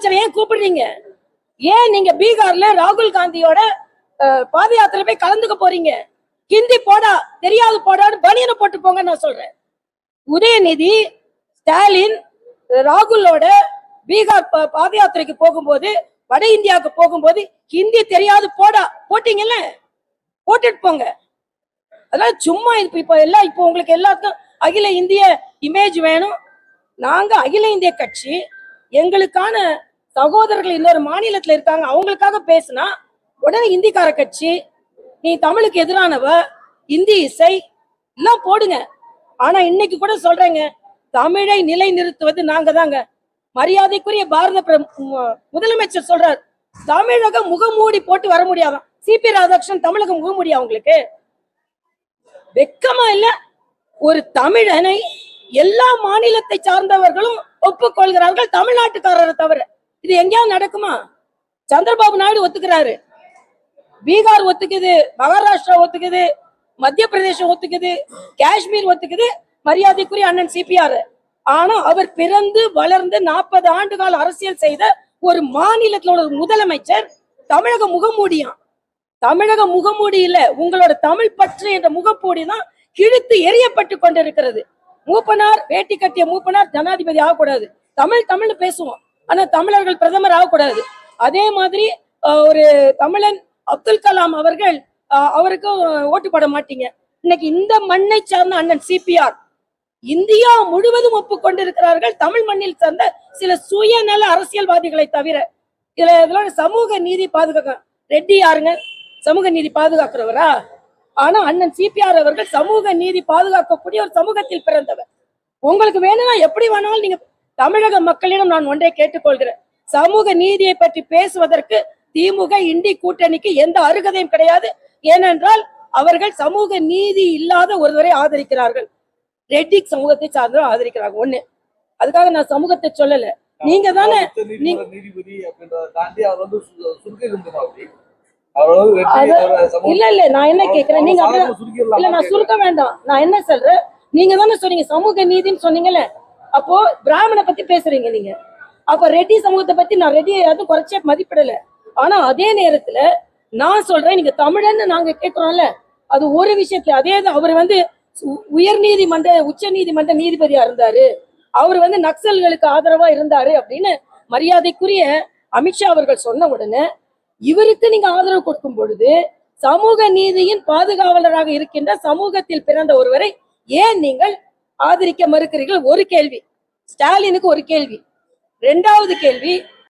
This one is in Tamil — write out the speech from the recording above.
முதலமைச்சரை ஏன் கூப்பிடுறீங்க? ஏன் நீங்க பீகார்ல ராகுல் காந்தியோட பாத யாத்திரை போய் கலந்துக்க போறீங்க? ஹிந்தி போடா, தெரியாது போடான்னு பனியனை போட்டு போங்க நான் சொல்றேன். உதயநிதி ஸ்டாலின் ராகுலோட பீகார் பாத யாத்திரைக்கு போகும்போது, வட இந்தியாவுக்கு போகும்போது ஹிந்தி தெரியாது போடா போட்டீங்கல்ல, போட்டுட்டு போங்க. அதனால சும்மா இப்ப எல்லாம் இப்போ உங்களுக்கு எல்லாருக்கும் அகில இந்திய இமேஜ் வேணும். நாங்க அகில இந்திய கட்சி, எங்களுக்கான சகோதரர்கள் இன்னொரு மாநிலத்துல இருக்காங்க, அவங்களுக்காக பேசினா உடனே இந்திக்கார கட்சி, நீ தமிழுக்கு எதிரானவ, இந்தி இசை எல்லாம் போடுங்க. ஆனா இன்னைக்கு கூட சொல்றேங்க, தமிழை நிலை நிறுத்துவது நாங்க தாங்க. மரியாதைக்குரிய பாரத முதலமைச்சர் சொல்றார், தமிழக முகமூடி போட்டு வர முடியாதான். சிபி ராதாகிருஷ்ணன் தமிழக முகமூடியா உங்களுக்கு? வெக்கமா இல்ல? ஒரு தமிழனை எல்லா மாநிலத்தை சார்ந்தவர்களும் ஒப்புக்கொள்கிறார்கள், தமிழ்நாட்டுக்காரரை தவிர. இது எங்கேயாவது நடக்குமா? சந்திரபாபு நாயுடு ஒத்துக்கிறாரு, பீகார் ஒத்துக்குது, மகாராஷ்டிரா ஒத்துக்குது, மத்திய பிரதேசம் ஒத்துக்குது, காஷ்மீர் ஒத்துக்குது, மரியாதைக்குரிய அண்ணன் சிபிஆர். ஆனா அவர் பிறந்து வளர்ந்து 40 ஆண்டு கால அரசியல் செய்த ஒரு மாநிலத்தோட முதலமைச்சர் தமிழக முகமூடியான். தமிழக முகமூடி இல்ல, உங்களோட தமிழ் பற்று என்ற முகப்பூடி தான் கிழித்து எரியப்பட்டு கொண்டிருக்கிறது. மூப்பனார், வேட்டி கட்டிய மூப்பனார் ஜனாதிபதி ஆகக்கூடாது. தமிழ்னு பேசுவோம், ஆனா தமிழர்கள் பிரதமர் ஆகக்கூடாது. அதே மாதிரி ஒரு தமிழன் அப்துல் கலாம் அவர்கள், அவருக்கும் ஓட்டு போட மாட்டீங்க. இன்னைக்கு இந்த மண்ணை சார்ந்த அண்ணன் சிபிஆர் இந்தியா முழுவதும் ஒப்புக்கொண்டிருக்கிறார்கள், தமிழ் மண்ணில் சார்ந்த சில சுயநல அரசியல்வாதிகளை தவிர. இதுல சமூக நீதி பாதுகாக்க ரெட்டி யாருங்க? சமூக நீதி பாதுகாக்கிறவரா? ஆனா அண்ணன் சிபிஆர் அவர்கள் சமூக நீதி பாதுகாக்கக்கூடிய ஒரு சமூகத்தில் பிறந்தவர். உங்களுக்கு வேணும்னா எப்படி வேணாலும் நீங்க, தமிழக மக்களிடம் நான் ஒன்றை கேட்டுக்கொள்கிறேன், சமூக நீதியை பற்றி பேசுவதற்கு திமுக இண்டி கூட்டணிக்கு எந்த அருகதையும் கிடையாது. ஏனென்றால் அவர்கள் சமூக நீதி இல்லாத ஒருவரை ஆதரிக்கிறார்கள், ரெட்டி சமூகத்தை சார்ந்தவர் ஆதரிக்கிறாங்க. ஒண்ணு, அதுக்காக நான் சமூகத்தை சொல்லல, நீங்க தானே நீதிபதி அப்படின்றத தாண்டி அவர் வந்து இல்ல நான் என்ன கேக்குறேன், நீங்க இல்ல நான் சுருக்க வேண்டாம், நான் என்ன சொல்றேன், நீங்க தானே சொன்னீங்க சமூக நீதினு சொன்னீங்கல்ல, அப்போ பிராமண பத்தி பேசுறீங்க நீங்க. அப்ப ரெட்டி சமூகத்தை பத்தி நான் ரெட்டி யாரும் குறைச்சே மதிப்பிடல. ஆனா அதே நேரத்துல நான் சொல்றேன், நீங்க தமிழன்னு நாங்க கேட்கிறோம்ல, அது ஒரு விஷயத்துல அதே அவர் வந்து உயர் நீதிமன்ற உச்ச நீதிமன்ற நீதிபதியா இருந்தாரு, அவர் வந்து நக்சல்களுக்கு ஆதரவா இருந்தாரு அப்படின்னு மரியாதைக்குரிய அமித்ஷா அவர்கள் சொன்ன உடனே இவருக்கு நீங்க ஆதரவு கொடுக்கும் பொழுது, சமூக நீதியின் பாதுகாவலராக இருக்கின்ற சமூகத்தில் பிறந்த ஒருவரை ஏன் நீங்கள் ஆதரிக்க மறுக்கிறீர்கள்? ஒரு கேள்வி. ஸ்டாலினுக்கு ஒரு கேள்வி. 2வது கேள்வி,